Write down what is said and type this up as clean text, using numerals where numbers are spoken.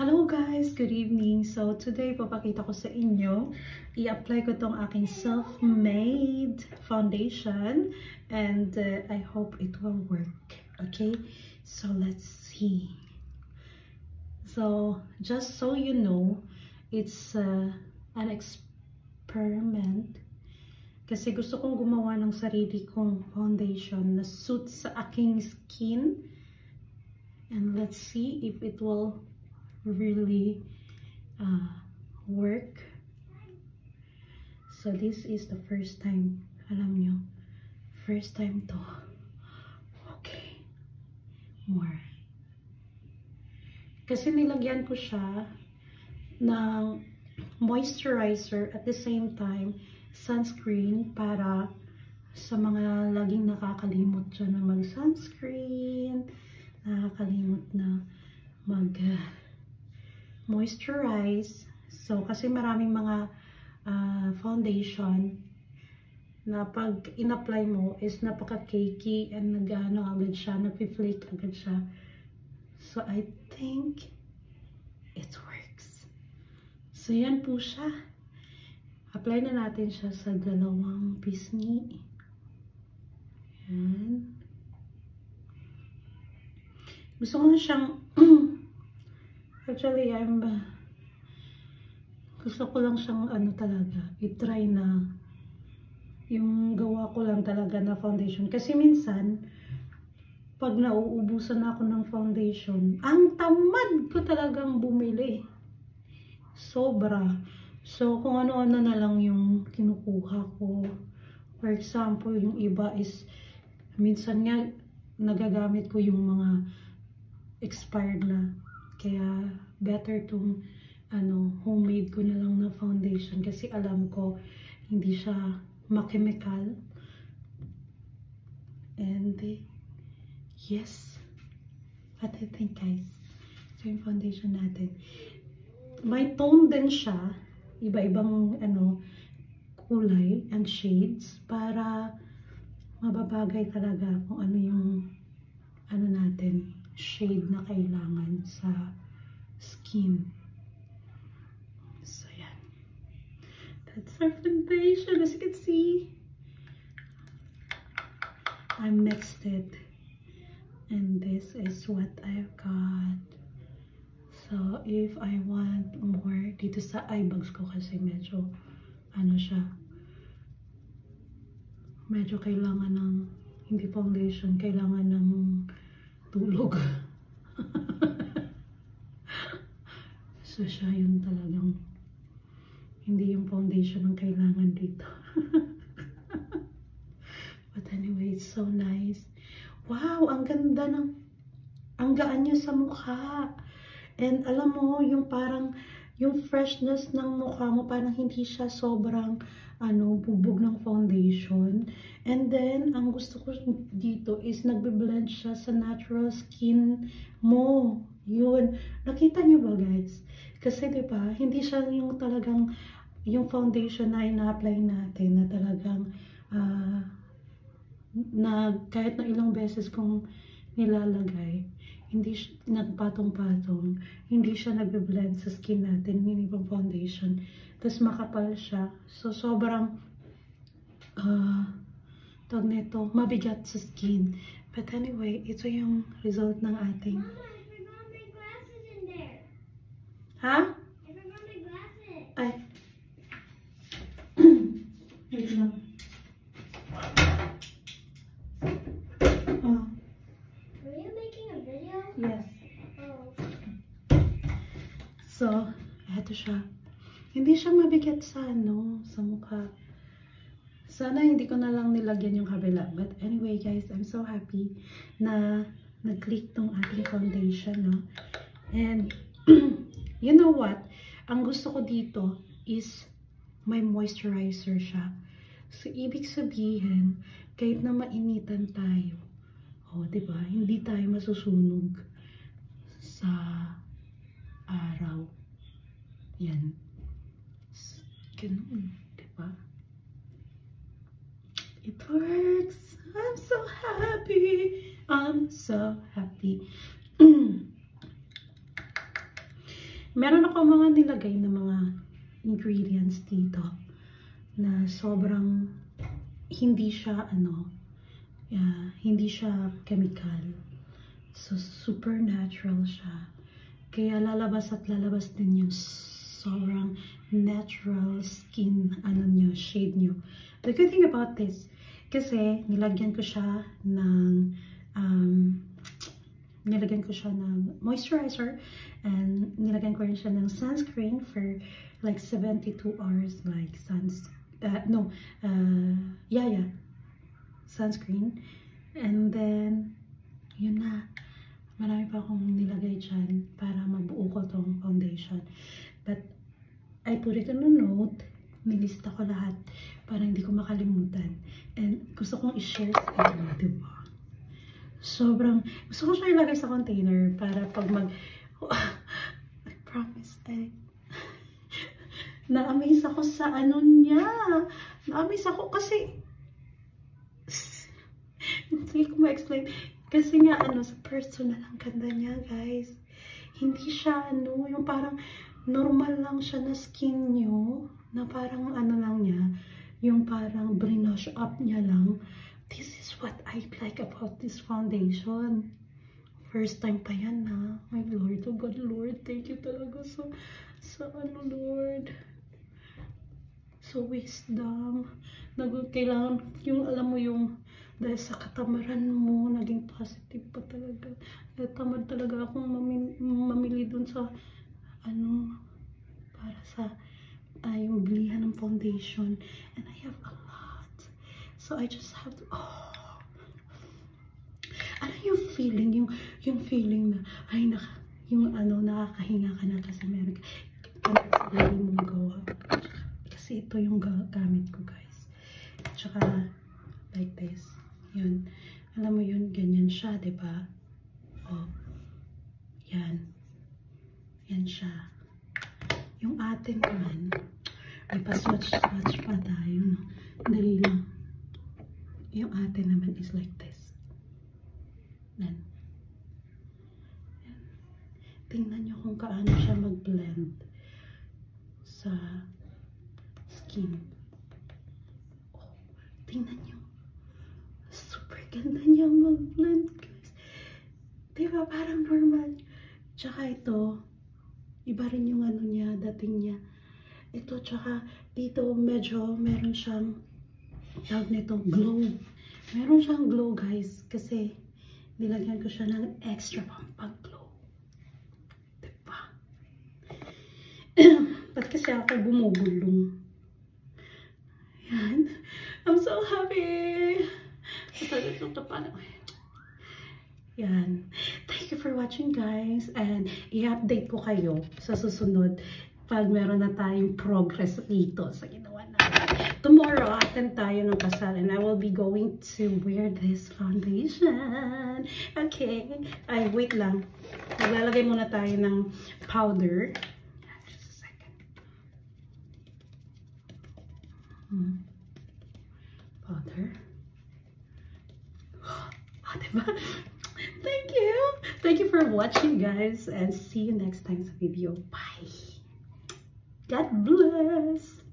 Hello guys! Good evening! So today, papakita ko sa inyo, i-apply ko tong aking self-made foundation and I hope it will work. Okay? So let's see. So, just so you know, it's an experiment kasi gusto kong gumawa ng sarili kong foundation na suit sa aking skin and let's see if it will really work. So this is the first time, alam nyo, first time to. Okay, more. Kasi nilagyan ko siya ng moisturizer at the same time sunscreen para sa mga laging nakakalimot dyan na mag sunscreen, nakakalimot na mag moisturize. So, kasi maraming mga foundation na pag in-apply mo is napaka-cakey and nag-ano agad siya, nag-flake agad siya. So, I think it works. So, yan po siya. Apply na natin siya sa dalawang pisngi. Yan. Gusto ko na siyang actually, gusto ko lang siyang talaga, i-try na yung gawa ko lang talaga na foundation. Kasi minsan, pag nauubusan ako ng foundation, ang tamad ko talagang bumili. Sobra. So, kung ano-ano na lang yung kinukuha ko. For example, yung iba is, minsan nga, nagagamit ko yung mga expired na. Kaya, better tong, homemade ko na lang na foundation. Kasi alam ko, hindi siya ma-chemical. And, yes. What I think, guys. So, yung foundation natin. May tone din siya. Iba-ibang, kulay and shades. Para mababagay talaga kung ano yung, natin, shade na kailangan sa skin. So, yan. That's our foundation. As you can see, I mixed it. And this is what I've got. So, if I want more, dito sa eye bags ko kasi medyo, siya, medyo kailangan ng, hindi foundation, kailangan ng tulog. So, siya yun talagang, hindi yung foundation ang kailangan dito. But anyway, it's so nice. Wow, ang ganda ng, ang gaan niya sa mukha. And alam mo, yung parang, yung freshness ng mukha mo, parang hindi siya sobrang, bubog ng foundation. And then, ang gusto ko dito is nagbe-blend siya sa natural skin mo. Yun. Nakita niyo ba, guys? Kasi, di ba, hindi siya yung talagang, yung foundation na ina-apply natin na talagang, na kahit na ilang beses kong nilalagay, hindi siya nagpatong-patong, hindi siya nagbe-blend sa skin natin, yung ibang foundation. Tapos makapal siya. So, sobrang, tawag nito, mabigat sa skin. But anyway, ito yung result ng ating. Mama, I forgot my glasses in there. Ha? I forgot my glasses. Ay. Wait lang. Oh, Were you making a video? yes. Oh. So, eto siya. Hindi siya mabigat sa sa mukha. Sana hindi ko na lang nilagyan yung kabila. But anyway, guys, I'm so happy na nag-click tong ating foundation, no? And, you know what? Ang gusto ko dito is may moisturizer siya. So, ibig sabihin, kahit na mainitan tayo, diba? Hindi tayo masusunog sa araw. Yan. Ganun, diba? It works! I'm so happy! I'm so happy. Meron ako mga nilagay na mga ingredients dito na sobrang hindi siya hindi siya chemical. So, super natural siya. Kaya lalabas at lalabas din yung sobrang natural skin, niyo, shade nyo. The good thing about this, kasi nilagyan ko siya ng moisturizer, and nilagyan ko rin siya ng sunscreen for like 72 hours, like sunscreen. And then, yun na. Marami pa akong nilagay dyan para mabuo ko tong foundation. But, I put it on a note. Nilista ko lahat para hindi ko makalimutan. And gusto kong i-share sa inyo, diba? Gusto ko siya ilagay sa container para pag I promise, na-amaze ako sa niya. Na-amaze ako kasi hindi ko ma-explain. Kasi nga, sa personal ang ganda niya, guys. Hindi siya, yung parang normal lang siya na skin nyo. Na parang lang niya. Yung parang brush up niya lang. This is what I like about this foundation. First time pa yan, ha. My Lord, oh God, Lord, thank you talaga Lord. So, wisdom. Kailangan, alam mo dahil sa katamaran mo, naging positive pa talaga. Tamad talaga akong mamili dun sa, para sa, yung bilihan ng foundation. And I have a lot. So, I just have to, ano yung feeling? Yung feeling na, nakakahinga ka na kasi meron ka mong gawa. Kasi ito yung gamit ko, guys. Tsaka, like this. Yun. Alam mo yun, ganyan siya, diba? Yan. Yan siya. Yung atin naman, may pa-swatch pa tayo, no? Dali lang. Yung atin naman is like this. Yan. Tingnan nyo kung kaano siya mag-blend sa skin. Tingnan nyo. Super ganda niya mag-blend, guys. Diba? Parang normal. Tsaka ito, iba rin yung niya, dating niya. Ito, tsaka dito, medyo meron siyang tawag nito, glow. Meron siyang glow, guys. Kasi, nilagyan ko siya ng extra pag-glow. Diba? Ba't kasi ako bumubulong? Yan. I'm so happy! Yan. Thank you for watching, guys. And i-update ko kayo sa susunod pag meron na tayong progress dito sa ginawa natin. Tomorrow, attend tayo ng kasal and I will be going to wear this foundation. Okay. Ay, wait lang. Maglalagay muna tayo ng powder. Just a second. Powder. Diba? Thank you. Thank you for watching, guys, and see you next time sa video. Bye. God bless.